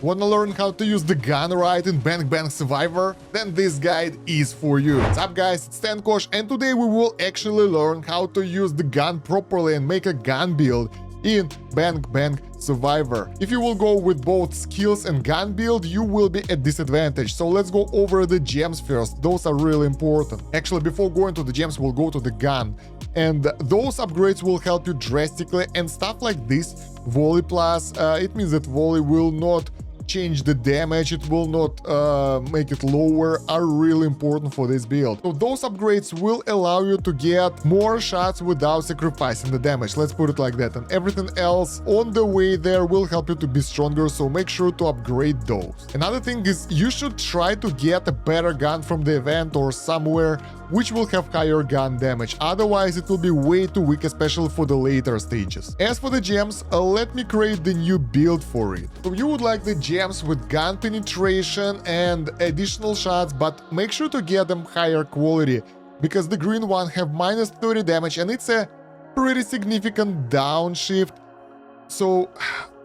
Wanna learn how to use the gun right in Bang Bang Survivor? Then this guide is for you. What's up guys, it's Kosh, and today we will actually learn how to use the gun properly and make a gun build in Bang Bang Survivor. If you will go with both skills and gun build, you will be at disadvantage. So let's go over the gems first. Those are really important. Actually, before going to the gems, we'll go to the gun. And those upgrades will help you drastically, and stuff like this, volley plus, it means that volley will not change the damage, it will not make it lower, are really important for this build. So those upgrades will allow you to get more shots without sacrificing the damage, let's put it like that, and everything else on the way there will help you to be stronger, so make sure to upgrade those. Another thing is you should try to get a better gun from the event or somewhere which will have higher gun damage, otherwise it will be way too weak, especially for the later stages. As for the gems, let me create the new build for it. So you would like the gems with gun penetration and additional shots, but make sure to get them higher quality, because the green one have minus 30 damage and it's a pretty significant downshift. So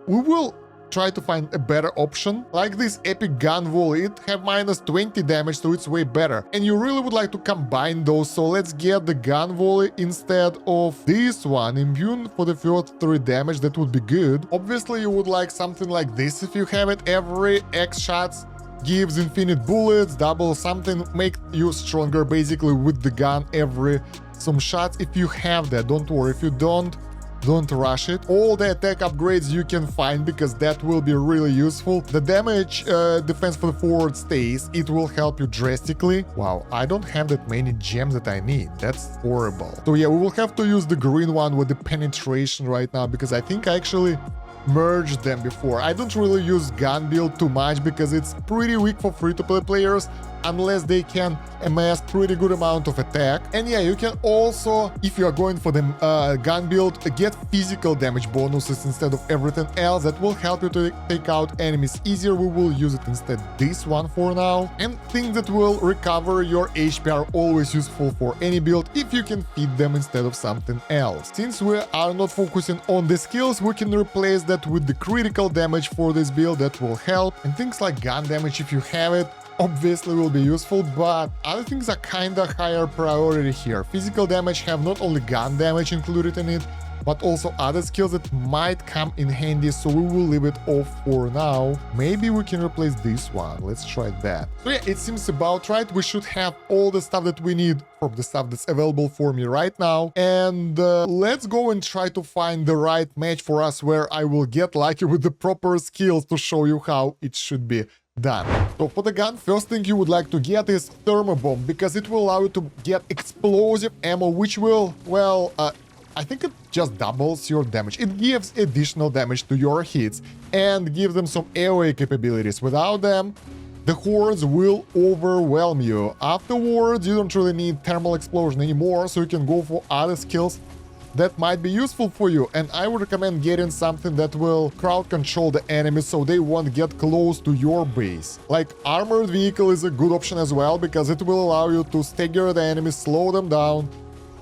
we will try to find a better option, like this epic gun volley. It have minus 20 damage, so it's way better, and you really would like to combine those, so let's get the gun volley instead of this one, immune for the first 3 damage. That would be good. Obviously you would like something like this if you have it. Every X shots gives infinite bullets, double something, make you stronger basically with the gun every some shots. If you have that, don't worry. If you don't rush it. All the attack upgrades you can find, because that will be really useful. The damage defense for the forward stays, it will help you drastically. Wow, I don't have that many gems that I need. That's horrible. So yeah, we will have to use the green one with the penetration right now, because I think I actually merged them before. I don't really use gun build too much because it's pretty weak for free-to-play players, unless they can amass pretty good amount of attack. And yeah, you can also, if you are going for the gun build, get physical damage bonuses instead of everything else. That will help you to take out enemies easier. We will use it instead this one for now. And things that will recover your HP are always useful for any build if you can feed them instead of something else. Since we are not focusing on the skills, we can replace that with the critical damage for this build. That will help. And things like gun damage, if you have it, obviously will be useful, but other things are kinda higher priority here. Physical damage have not only gun damage included in it, but also other skills that might come in handy, so we will leave it off for now. Maybe we can replace this one. Let's try that. So yeah, it seems about right. We should have all the stuff that we need from the stuff that's available for me right now. And let's go and try to find the right match for us, where I will get lucky with the proper skills to show you how it should be done. So for the gun, first thing you would like to get is thermo bomb, because it will allow you to get explosive ammo, which will, well, I think it just doubles your damage. It gives additional damage to your hits and gives them some AoE capabilities. Without them, the hordes will overwhelm you. Afterwards, you don't really need thermal explosion anymore, so you can go for other skills that might be useful for you. And I would recommend getting something that will crowd control the enemies so they won't get close to your base. Like armored vehicle is a good option as well, because it will allow you to stagger the enemies, slow them down.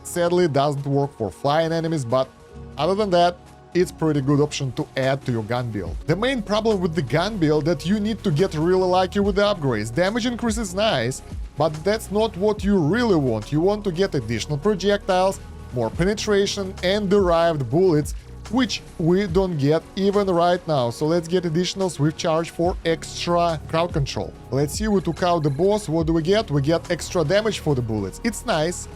Sadly, it doesn't work for flying enemies, but other than that, it's pretty good option to add to your gun build. The main problem with the gun build that you need to get really lucky with the upgrades. Damage increase is nice, but that's not what you really want. You want to get additional projectiles, more penetration, and derived bullets, which we don't get even right now. So let's get additional swift charge for extra crowd control. Let's see, we took out the boss. What do we get? We get extra damage for the bullets. It's nice,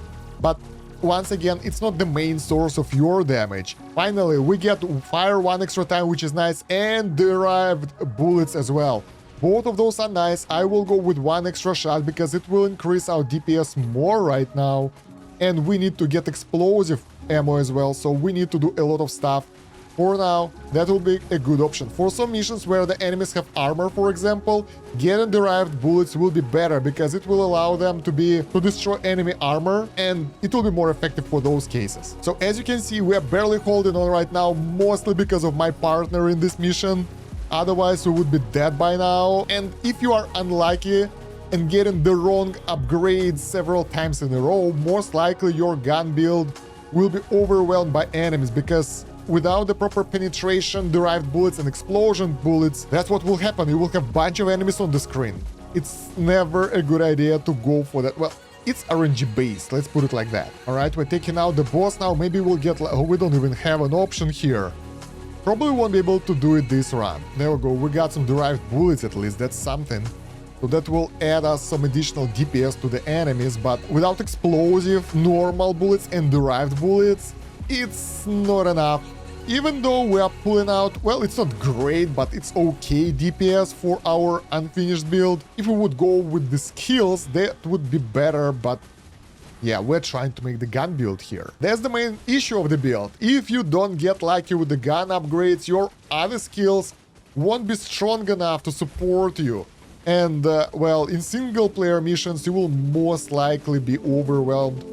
but once again, it's not the main source of your damage. Finally, we get fire 1 extra time, which is nice, and derived bullets as well. Both of those are nice. I will go with 1 extra shot because it will increase our DPS more right now. And we need to get explosive ammo as well, so we need to do a lot of stuff. For now, that will be a good option. For some missions where the enemies have armor, for example, getting derived bullets will be better, because it will allow them to destroy enemy armor, and it will be more effective for those cases. So as you can see, we are barely holding on right now, mostly because of my partner in this mission. Otherwise, we would be dead by now. And if you are unlucky and getting the wrong upgrades several times in a row, most likely your gun build will be overwhelmed by enemies, because without the proper penetration, derived bullets and explosion bullets, that's what will happen. You will have a bunch of enemies on the screen. It's never a good idea to go for that. Well, it's RNG based, let's put it like that. Alright, we're taking out the boss now. Maybe we'll get... Oh, we don't even have an option here. Probably won't be able to do it this run. There we go, we got some derived bullets at least, that's something. So that will add us some additional DPS to the enemies, but without explosive, normal bullets and derived bullets, it's not enough. Even though we are pulling out, well, it's not great, but it's okay DPS for our unfinished build. If we would go with the skills, that would be better, but yeah, we're trying to make the gun build here. That's the main issue of the build. If you don't get lucky with the gun upgrades, your other skills won't be strong enough to support you. And, well, in single-player missions, you will most likely be overwhelmed.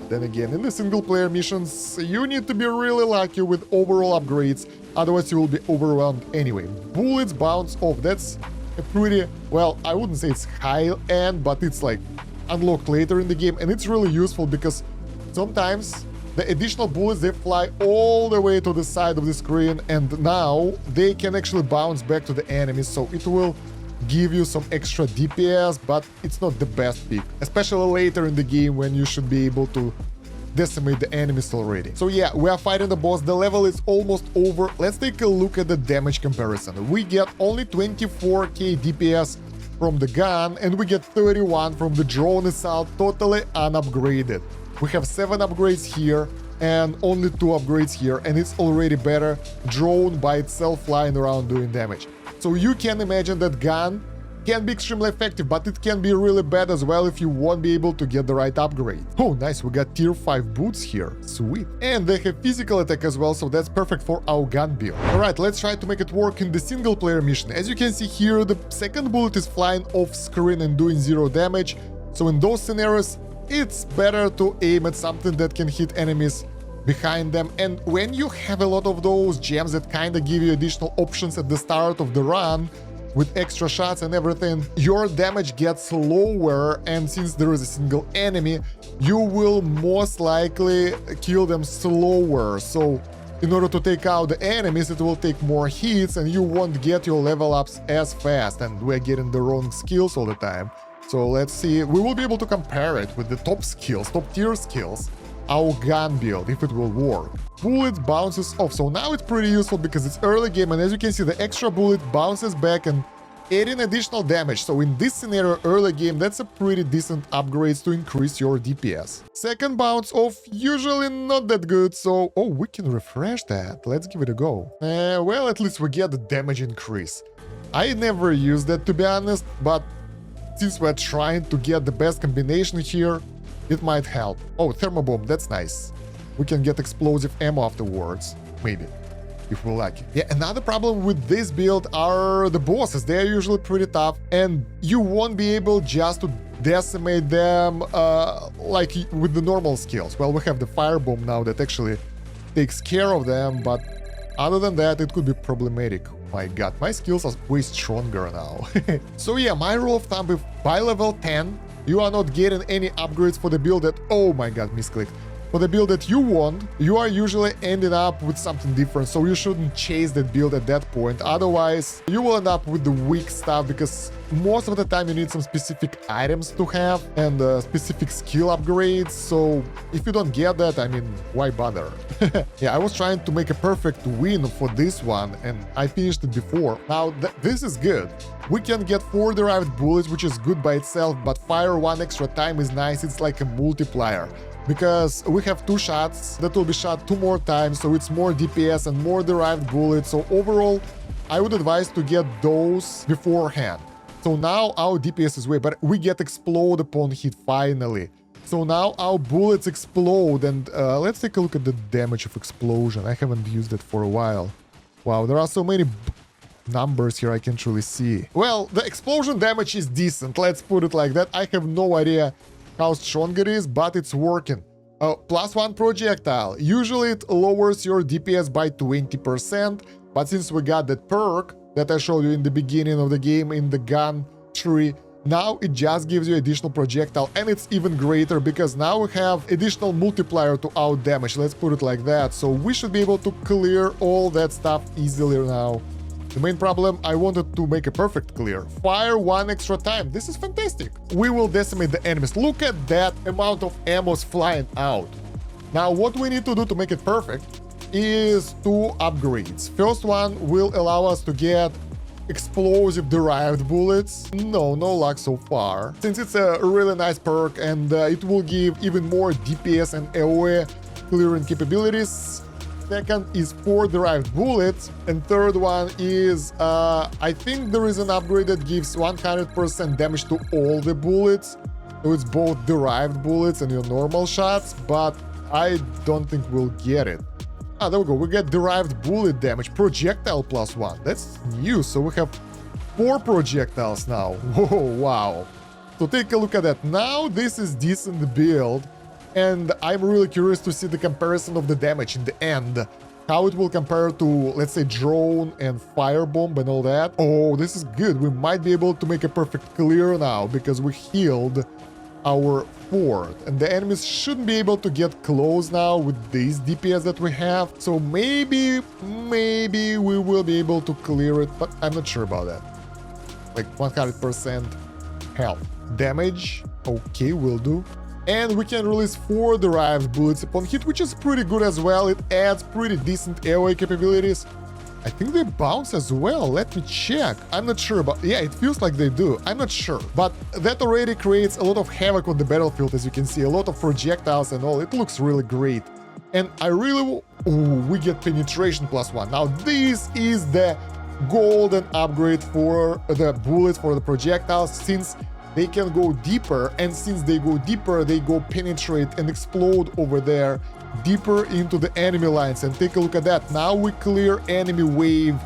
Then again, in the single-player missions, you need to be really lucky with overall upgrades, otherwise you will be overwhelmed anyway. Bullets bounce off, that's a pretty, well, I wouldn't say it's high-end, but it's like unlocked later in the game, and it's really useful because sometimes the additional bullets, they fly all the way to the side of the screen, and now they can actually bounce back to the enemies, so it will give you some extra DPS, but it's not the best pick, especially later in the game when you should be able to decimate the enemies already. So yeah, we are fighting the boss, the level is almost over. Let's take a look at the damage comparison. We get only 24k DPS from the gun, and we get 31 from the drone assault, totally unupgraded. We have 7 upgrades here and only 2 upgrades here, and it's already better. Drone by itself flying around doing damage. So you can imagine that gun can be extremely effective, but it can be really bad as well if you won't be able to get the right upgrade. Oh, nice, we got tier 5 boots here. Sweet. And they have physical attack as well, so that's perfect for our gun build. Alright, let's try to make it work in the single player mission. As you can see here, the second bullet is flying off screen and doing 0 damage. So in those scenarios, it's better to aim at something that can hit enemies behind them. And when you have a lot of those gems that kind of give you additional options at the start of the run, with extra shots and everything, your damage gets lower, and since there is a single enemy, you will most likely kill them slower. So in order to take out the enemies, it will take more hits and you won't get your level ups as fast, and we're getting the wrong skills all the time. So let's see, we will be able to compare it with the top skills, top tier skills, our gun build, if it will work. Bullet bounces off, so now it's pretty useful because it's early game, and as you can see, the extra bullet bounces back and adding additional damage. So in this scenario, early game, that's a pretty decent upgrades to increase your DPS. Second bounce off, usually not that good, so... Oh, we can refresh that. Let's give it a go. Well, at least we get the damage increase. I never used that, to be honest, but since we're trying to get the best combination here, it might help. Oh, thermobomb, that's nice. We can get explosive ammo afterwards, maybe, if we're lucky. Yeah, another problem with this build are the bosses. They're usually pretty tough, and you won't be able just to decimate them like with the normal skills. Well, we have the firebomb now that actually takes care of them, but other than that, it could be problematic. My god, my skills are way stronger now. So yeah, my rule of thumb, if by level 10, you are not getting any upgrades for the build that... Oh my god, misclicked. For the build that you want, you are usually ending up with something different, so you shouldn't chase that build at that point. Otherwise, you will end up with the weak stuff, because most of the time you need some specific items to have and specific skill upgrades, so if you don't get that, I mean, why bother? Yeah, I was trying to make a perfect win for this one, and I finished it before. Now, this is good. We can get 4 derived bullets, which is good by itself, but fire 1 extra time is nice. It's like a multiplier, because we have 2 shots that will be shot 2 more times, so it's more DPS and more derived bullets. So overall, I would advise to get those beforehand. So now our DPS is way better. We get explode upon hit finally. So now our bullets explode, and let's take a look at the damage of explosion. I haven't used it for a while. Wow, there are so many numbers here I can truly see. Well, the explosion damage is decent, let's put it like that. I have no idea how strong it is, but it's working. +1 projectile. Usually it lowers your DPS by 20%, but since we got that perk that I showed you in the beginning of the game in the gun tree, Now it just gives you additional projectile, and it's even greater because now we have additional multiplier to out damage. Let's put it like that. So we should be able to clear all that stuff easily now. The main problem, I wanted to make a perfect clear. Fire one extra time. This is fantastic. We will decimate the enemies. Look at that amount of ammos flying out. Now, what we need to do to make it perfect is two upgrades. First one will allow us to get explosive derived bullets. No luck so far. Since it's a really nice perk and it will give even more DPS and AoE clearing capabilities. Second is 4 derived bullets, and third one is I think there is an upgrade that gives 100% damage to all the bullets. So it's both derived bullets and your normal shots, but I don't think we'll get it. Ah, there we go. We get derived bullet damage, projectile +1. That's new. So we have 4 projectiles now. Whoa, wow. So take a look at that. Now this is decent build. And I'm really curious to see the comparison of the damage in the end. How it will compare to, let's say, drone and firebomb and all that. Oh, this is good. We might be able to make a perfect clear now because we healed our fort. And the enemies shouldn't be able to get close now with these DPS that we have. So maybe we will be able to clear it, but I'm not sure about that. Like 100% health. Damage, okay, will do. And we can release 4 derived bullets upon hit, which is pretty good as well. It adds pretty decent AoE capabilities. I think they bounce as well. Let me check. I'm not sure about... Yeah, it feels like they do. I'm not sure. But that already creates a lot of havoc on the battlefield, as you can see. A lot of projectiles and all. It looks really great. And I really... Ooh, we get penetration +1. Now, this is the golden upgrade for the bullets, for the projectiles, since they can go deeper, and since they go deeper, they go penetrate and explode over there deeper into the enemy lines. And take a look at that. Now we clear enemy wave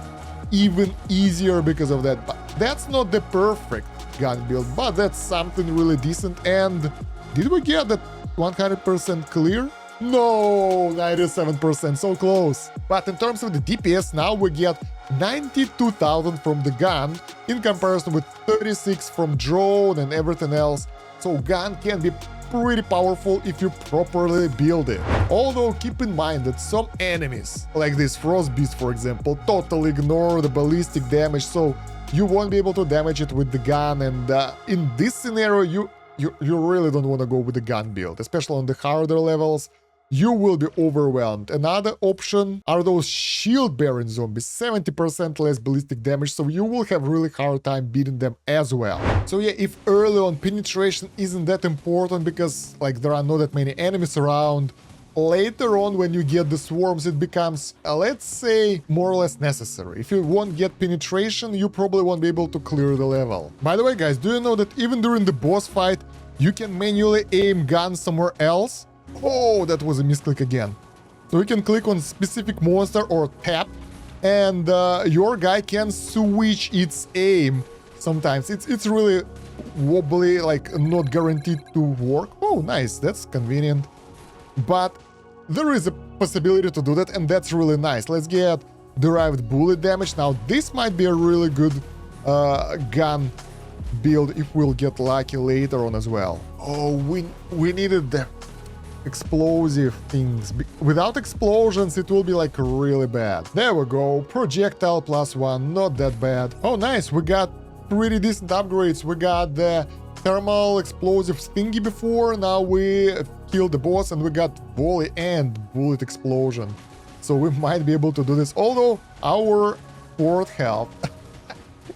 even easier because of that. But that's not the perfect gun build, but that's something really decent. And did we get that 100% clear? No, 97%, so close. But in terms of the DPS, now we get 92,000 from the gun in comparison with 36 from drone and everything else. So gun can be pretty powerful if you properly build it. Although keep in mind that some enemies, like this frost beast for example, totally ignore the ballistic damage, so you won't be able to damage it with the gun. And in this scenario, you really don't want to go with the gun build, especially on the harder levels. You will be overwhelmed. Another option are those shield-bearing zombies, 70% less ballistic damage, so you will have really hard time beating them as well. So yeah, if early on penetration isn't that important because like there are not that many enemies around, later on when you get the swarms it becomes, let's say, more or less necessary. If you won't get penetration, you probably won't be able to clear the level. By the way guys, do you know that even during the boss fight, you can manually aim guns somewhere else? Oh, that was a misclick again. So you can click on specific monster or tap, and your guy can switch its aim. Sometimes it's really wobbly, like not guaranteed to work. Oh, nice, that's convenient. But there is a possibility to do that, and that's really nice. Let's get derived bullet damage. Now this might be a really good gun build if we'll get lucky later on as well. Oh, we needed the explosive things. Without explosions it will be like really bad. There we go, projectile +1, not that bad. Oh nice, we got pretty decent upgrades. We got the thermal explosive thingy before, now we killed the boss and we got volley and bullet explosion. So we might be able to do this, although our fort health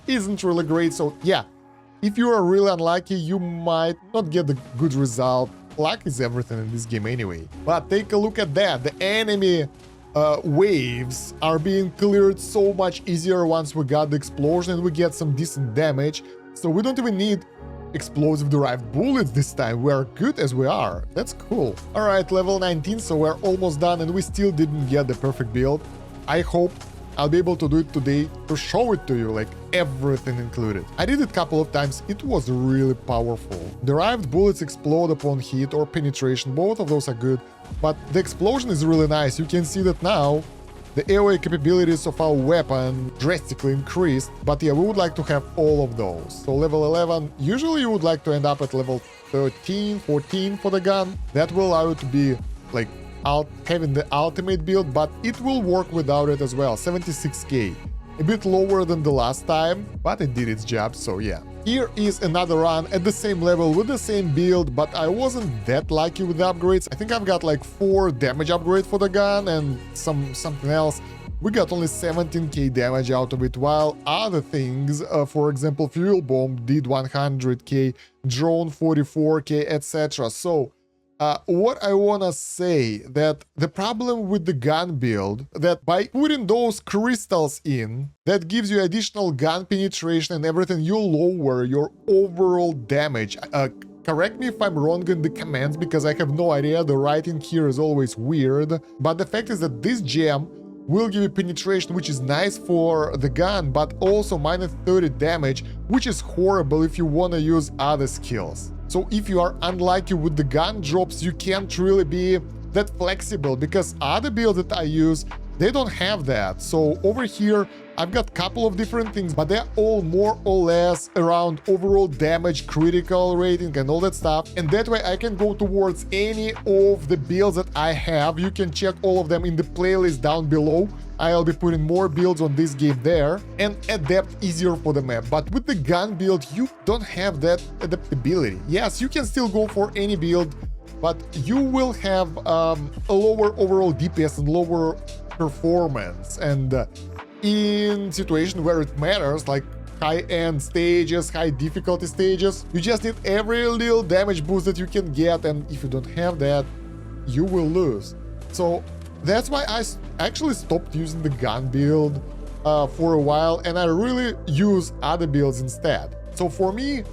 isn't really great. So yeah, if you are really unlucky you might not get the good result. Luck is everything in this game anyway. But take a look at that. The enemy waves are being cleared so much easier once we got the explosion and we get some decent damage. So we don't even need explosive derived bullets this time. We are good as we are. That's cool. Alright, level 19, so we're almost done and we still didn't get the perfect build. I hope I'll be able to do it today to show it to you, like everything included. I did it a couple of times, it was really powerful. Derived bullets explode upon hit or penetration, both of those are good, but the explosion is really nice. You can see that now the AoE capabilities of our weapon drastically increased. But yeah, we would like to have all of those. So level 11, usually you would like to end up at level 13, 14 for the gun. That will allow you to be like having the ultimate build, but it will work without it as well. 76k. A bit lower than the last time, but it did its job, so yeah. Here is another run at the same level with the same build, but I wasn't that lucky with the upgrades. I think I've got like 4 damage upgrade for the gun and something else. We got only 17k damage out of it, while other things, for example, fuel bomb did 100k, drone 44k, etc. So what I wanna say, that the problem with the gun build, that by putting those crystals in, that gives you additional gun penetration and everything, you lower your overall damage. Correct me if I'm wrong in the comments, because I have no idea, the writing here is always weird. But the fact is that this gem will give you penetration, which is nice for the gun, but also minus 30 damage, which is horrible if you wanna use other skills. So if you are unlucky with the gun drops, you can't really be that flexible, because other builds that I use, they don't have that. So over here, I've got a couple of different things, but they're all more or less around overall damage, critical rating, and all that stuff. And that way I can go towards any of the builds that I have. You can check all of them in the playlist down below. I'll be putting more builds on this game there and adapt easier for the map. But with the gun build, you don't have that adaptability. Yes, you can still go for any build, but you will have a lower overall DPS and lower performance. And in situation where it matters, like high-end stages, high difficulty stages, you just need every little damage boost that you can get, and if you don't have that, you will lose. So that's why I actually stopped using the gun build for a while, and I really use other builds instead. So for me,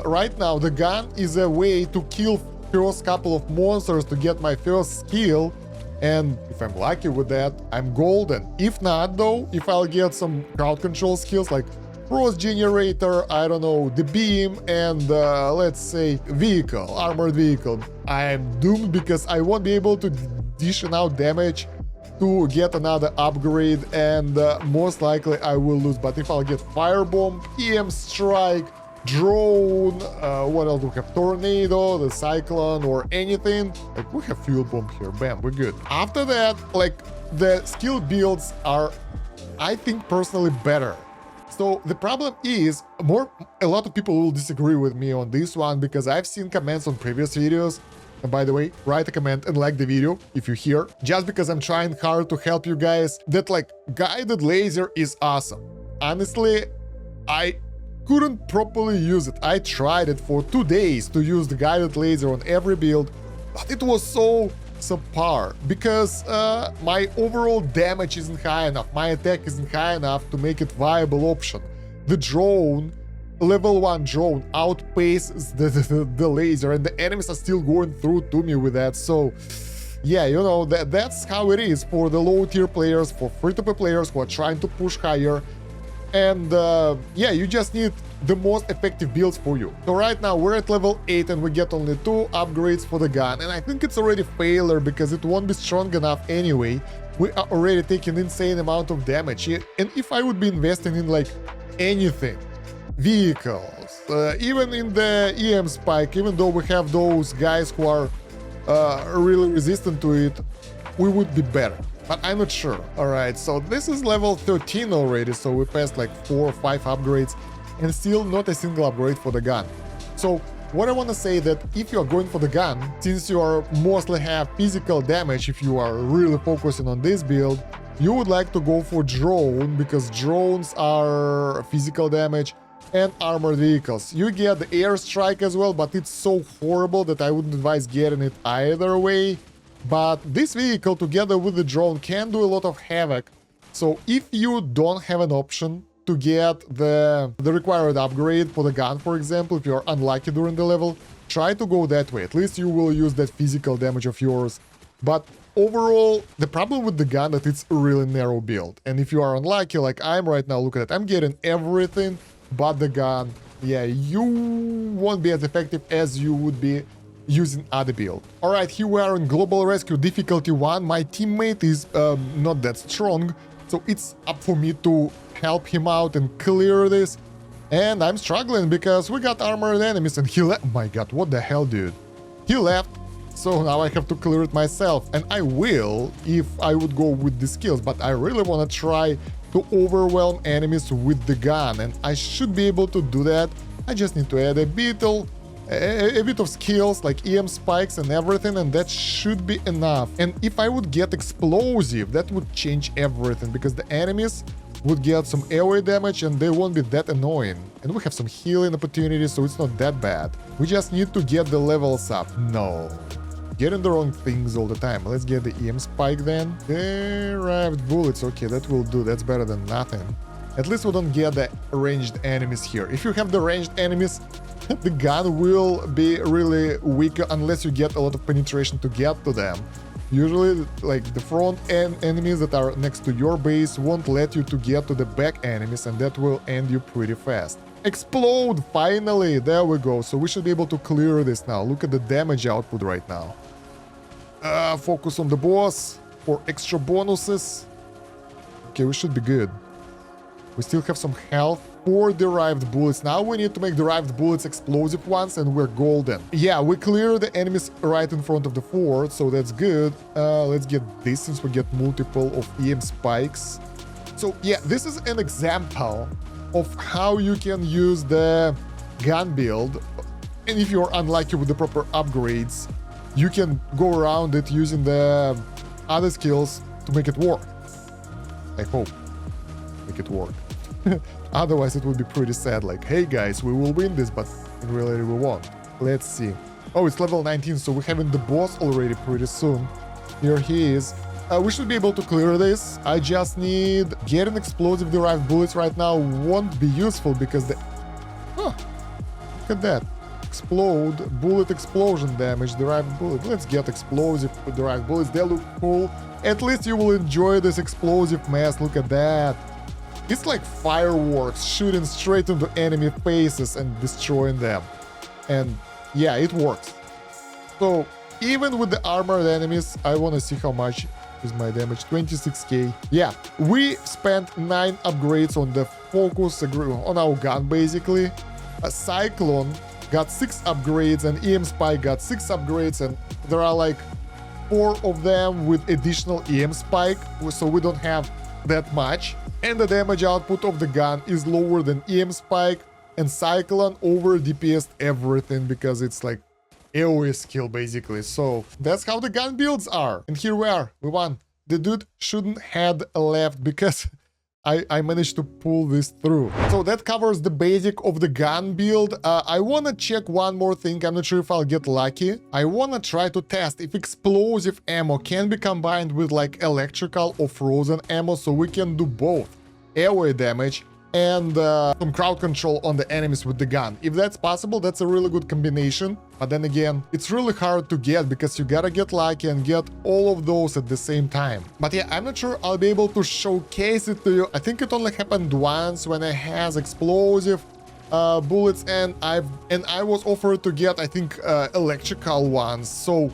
right now, the gun is a way to kill first couple of monsters to get my first skill, and if I'm lucky with that, I'm golden. If not, though, if I'll get some crowd control skills like Frost Generator, I don't know, the beam, and let's say vehicle, armored vehicle, I'm doomed, because I won't be able to dish out damage to get another upgrade, and most likely I will lose. But if I'll get Firebomb, EM Strike, Drone, what else do we have? Tornado, the Cyclone, or anything. Like, we have Fuel Bomb here, bam, we're good. After that, like, the skill builds are, I think, personally better. So the problem is, a lot of people will disagree with me on this one, because I've seen comments on previous videos. And by the way, write a comment and like the video if you're here, just because I'm trying hard to help you guys, that like guided laser is awesome. Honestly, I couldn't properly use it. I tried it for 2 days to use the guided laser on every build, but it was so subpar, because my overall damage isn't high enough, my attack isn't high enough to make it viable option. The drone, level 1 drone, outpaces the laser, and the enemies are still going through to me with that. So yeah, you know, that's how it is for the low tier players, for free-to-play players who are trying to push higher. And yeah, you just need the most effective builds for you. So right now we're at level 8 and we get only 2 upgrades for the gun, and I think it's already failure, because it won't be strong enough anyway. We are already taking insane amount of damage, and if I would be investing in like anything, vehicles, even in the EM spike, even though we have those guys who are really resistant to it, we would be better. But I'm not sure. Alright, so this is level 13 already, so we passed like 4 or 5 upgrades, and still not a single upgrade for the gun. So what I want to say, that if you are going for the gun, since you are mostly have physical damage, if you are really focusing on this build, you would like to go for drone, because drones are physical damage, and armored vehicles. You get the airstrike as well, but it's so horrible that I wouldn't advise getting it either way. But this vehicle together with the drone can do a lot of havoc. So if you don't have an option to get the required upgrade for the gun, for example, if you're unlucky during the level, try to go that way. At least you will use that physical damage of yours. But overall, the problem with the gun, that it's a really narrow build. And if you are unlucky, like I'm right now, look at that, I'm getting everything but the gun. Yeah, you won't be as effective as you would be using other build. Alright, here we are in Global Rescue Difficulty 1. My teammate is not that strong, so it's up for me to help him out and clear this. And I'm struggling because we got armored enemies and he left. Oh my god, what the hell, dude? He left, so now I have to clear it myself. And I will if I would go with the skills, but I really want to try to overwhelm enemies with the gun, and I should be able to do that. I just need to add a bit of skills like EM spikes and everything, and that should be enough. And if I would get explosive, that would change everything, because the enemies would get some AoE damage and they won't be that annoying. And we have some healing opportunities, so it's not that bad. We just need to get the levels up. No. Getting the wrong things all the time. Let's get the EM spike then. Derived bullets. Okay, that will do. That's better than nothing. At least we don't get the ranged enemies here. If you have the ranged enemies, the gun will be really weak unless you get a lot of penetration to get to them. Usually, like, the front end enemies that are next to your base won't let you to get to the back enemies, and that will end you pretty fast. Explode! Finally! There we go. So we should be able to clear this now. Look at the damage output right now. Focus on the boss for extra bonuses. Okay, we should be good. We still have some health for derived bullets. Now we need to make derived bullets explosive ones, and we're golden. Yeah, we clear the enemies right in front of the fort, so that's good. Let's get this since we get multiple of EM spikes. So yeah, this is an example of how you can use the gun build. And if you're unlucky with the proper upgrades, you can go around it using the other skills to make it work. I hope. Make it work. Otherwise, it would be pretty sad, like, hey guys, we will win this, but in reality we won't. Let's see. Oh, it's level 19, so we're having the boss already pretty soon. Here he is. We should be able to clear this. I just need... Getting explosive derived bullets right now won't be useful because the... Huh. Look at that. Explode. Bullet explosion damage. Derived bullet. Let's get explosive derived bullets. They look cool. At least you will enjoy this explosive mess. Look at that. It's like fireworks shooting straight into enemy faces and destroying them. And yeah, it works. So even with the armored enemies, I want to see how much is my damage. 26k. Yeah, we spent 9 upgrades on the focus, on our gun basically. A Cyclone got 6 upgrades and EM Spike got 6 upgrades, and there are like 4 of them with additional EM Spike, so we don't have that much. And the damage output of the gun is lower than EM Spike, and Cyclone over DPS'd everything because it's like AoE skill basically. So that's how the gun builds are. And here we are, we won. The dude shouldn't have left because I managed to pull this through. So that covers the basic of the gun build. I want to check one more thing. I'm not sure if I'll get lucky. I want to try to test if explosive ammo can be combined with like electrical or frozen ammo, so we can do both AoE damage and some crowd control on the enemies with the gun. If that's possible, that's a really good combination. But then again, it's really hard to get because you gotta get lucky and get all of those at the same time. But yeah, I'm not sure I'll be able to showcase it to you. I think it only happened once when I has explosive bullets, and I was offered to get, I think, electrical ones. So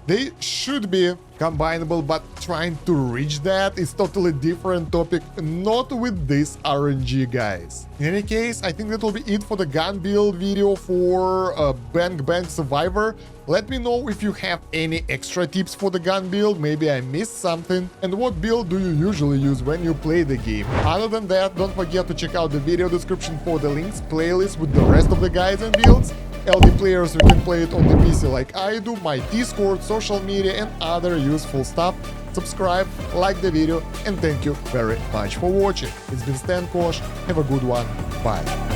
they should be combinable, but trying to reach that is totally different topic, not with this RNG, guys. In any case, I think that will be it for the gun build video for Bang Bang Survivor. Let me know if you have any extra tips for the gun build, maybe I missed something, and what build do you usually use when you play the game. Other than that, don't forget to check out the video description for the links, playlist with the rest of the guides and builds. LD players, you can play it on the PC like I do, my Discord, social media, and other useful stuff. Subscribe, like the video, and thank you very much for watching. It's been Stan Kosh. Have a good one. Bye.